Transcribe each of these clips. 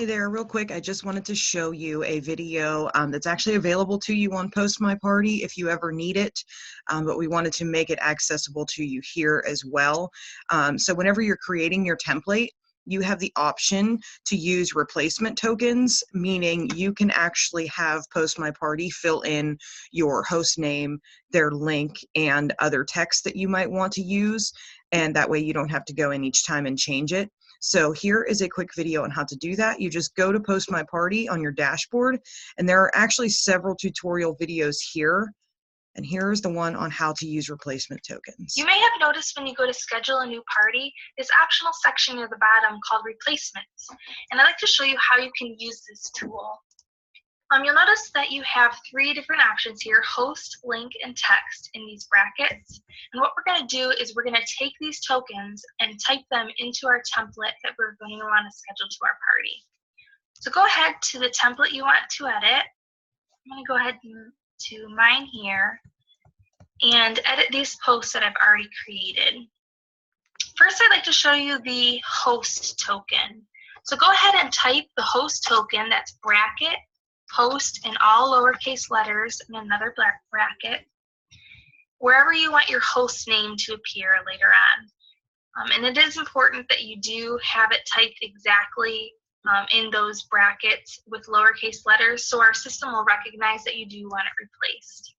Hey there, real quick, I just wanted to show you a video that's actually available to you on Post My Party if you ever need it, but we wanted to make it accessible to you here as well. So whenever you're creating your template, you have the option to use replacement tokens, meaning you can actually have Post My Party fill in your host name, their link, and other text that you might want to use, and that way you don't have to go in each time and change it. So here is a quick video on how to do that. You just go to Post My Party on your dashboard, and there are actually several tutorial videos here. And here's the one on how to use replacement tokens. You may have noticed when you go to schedule a new party, this optional section near the bottom called replacements. And I'd like to show you how you can use this tool. You'll notice that you have three different options here: host, link, and text in these brackets. And what we're going to do is we're going to take these tokens and type them into our template that we're going to want to schedule to our party. So go ahead to the template you want to edit. I'm going to go ahead to mine here and edit these posts that I've already created. First, I'd like to show you the host token. So go ahead and type the host token, that's bracket, post in all lowercase letters and another bracket, wherever you want your host name to appear later on. And it is important that you do have it typed exactly in those brackets with lowercase letters, so our system will recognize that you do want it replaced.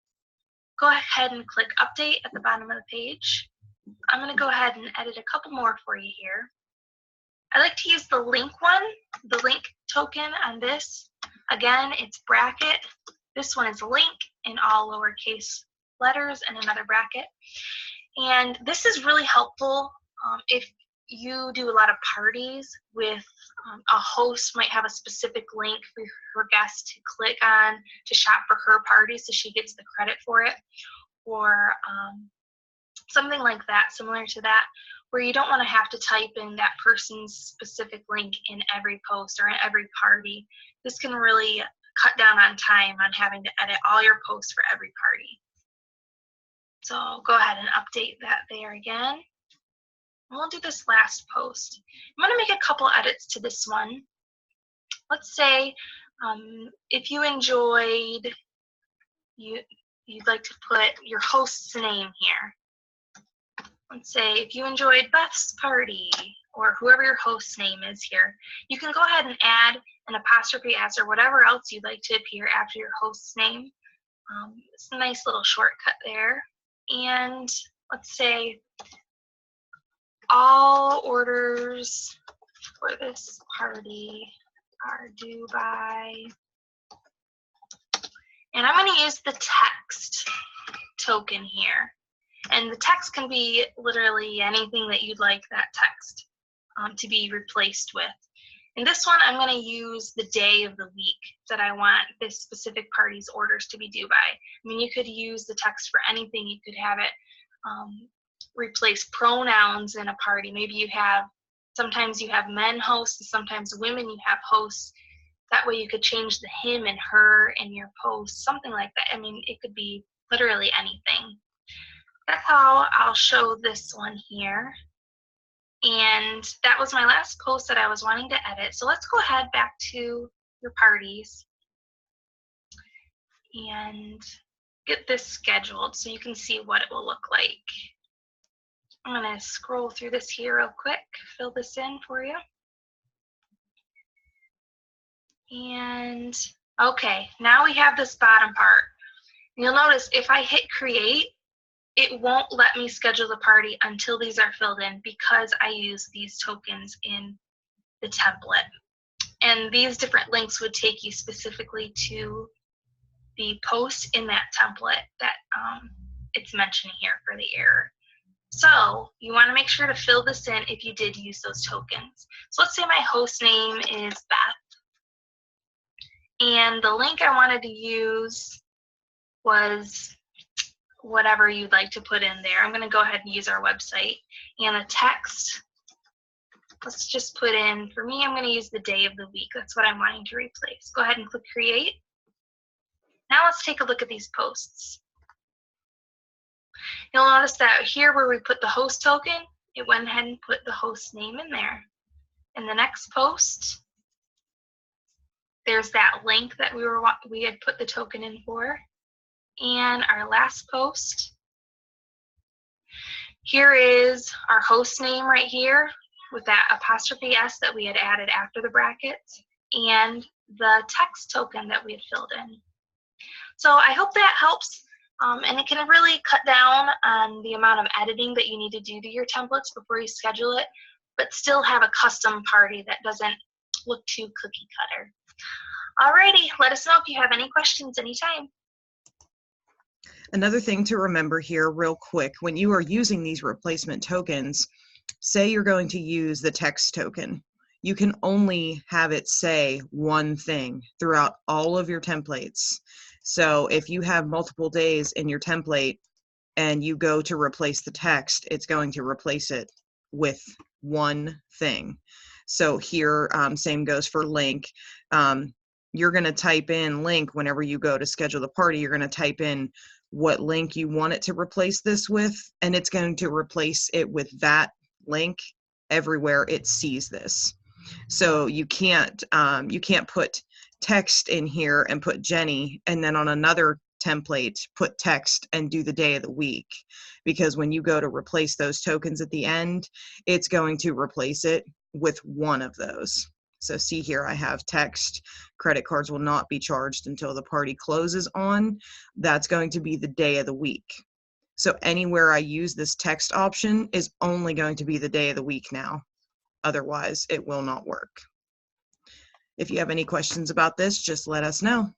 Go ahead and click Update at the bottom of the page. I'm going to go ahead and edit a couple more for you here. I like to use the link one, the link token on this. Again, it's bracket. This one is link in all lowercase letters and another bracket. And this is really helpful if you do a lot of parties with a host might have a specific link for her guests to click on to shop for her party so she gets the credit for it, or something like that, similar to that, where you don't want to have to type in that person's specific link in every post or in every party. This can really cut down on time on having to edit all your posts for every party. So go ahead and update that there again. And we'll do this last post. I'm going to make a couple edits to this one. Let's say if you enjoyed, you'd like to put your host's name here. Let's say if you enjoyed Beth's party, or whoever your host's name is here, you can go ahead and add an apostrophe S or whatever else you'd like to appear after your host's name. It's a nice little shortcut there. And let's say all orders for this party are due by, and I'm going to use the text token here. And the text can be literally anything that you'd like that text to be replaced with. In this one, I'm going to use the day of the week that I want this specific party's orders to be due by. I mean, you could use the text for anything. You could have it replace pronouns in a party. Maybe you have, sometimes you have men hosts, and sometimes women you have hosts. That way you could change the him and her in your post, something like that. I mean, it could be literally anything. That's how I'll show this one here. And that was my last post that I was wanting to edit. So let's go ahead back to your parties and get this scheduled so you can see what it will look like. I'm going to scroll through this here real quick, fill this in for you. And okay, now we have this bottom part. You'll notice if I hit create, it won't let me schedule the party until these are filled in because I use these tokens in the template. And these different links would take you specifically to the post in that template that it's mentioning here for the error. So you want to make sure to fill this in if you did use those tokens. So let's say my host name is Beth. And the link I wanted to use was whatever you'd like to put in there. I'm going to go ahead and use our website. And the text, let's just put in, for me, I'm going to use the day of the week. That's what I'm wanting to replace. Go ahead and click create. Now let's take a look at these posts. You'll notice that here where we put the host token, it went ahead and put the host name in there. In the next post, There's that link that we had put the token in for. And our last post. Here is our host name right here with that apostrophe S that we had added after the brackets, and the text token that we had filled in. So I hope that helps, and it can really cut down on the amount of editing that you need to do to your templates before you schedule it, but still have a custom party that doesn't look too cookie cutter. Alrighty, let us know if you have any questions anytime. Another thing to remember here real quick, when you are using these replacement tokens, say you're going to use the text token, you can only have it say one thing throughout all of your templates. So if you have multiple days in your template and you go to replace the text, it's going to replace it with one thing. So here, same goes for link. You're going to type in link whenever you go to schedule the party. You're going to type in what link you want it to replace this with, and it's going to replace it with that link everywhere it sees this. So you can't put text in here and put Jenny, and then on another template put text and do the day of the week, because when you go to replace those tokens at the end, it's going to replace it with one of those. So see here, I have text, credit cards will not be charged until the party closes on. That's going to be the day of the week. So anywhere I use this text option is only going to be the day of the week now. Otherwise, it will not work. If you have any questions about this, just let us know.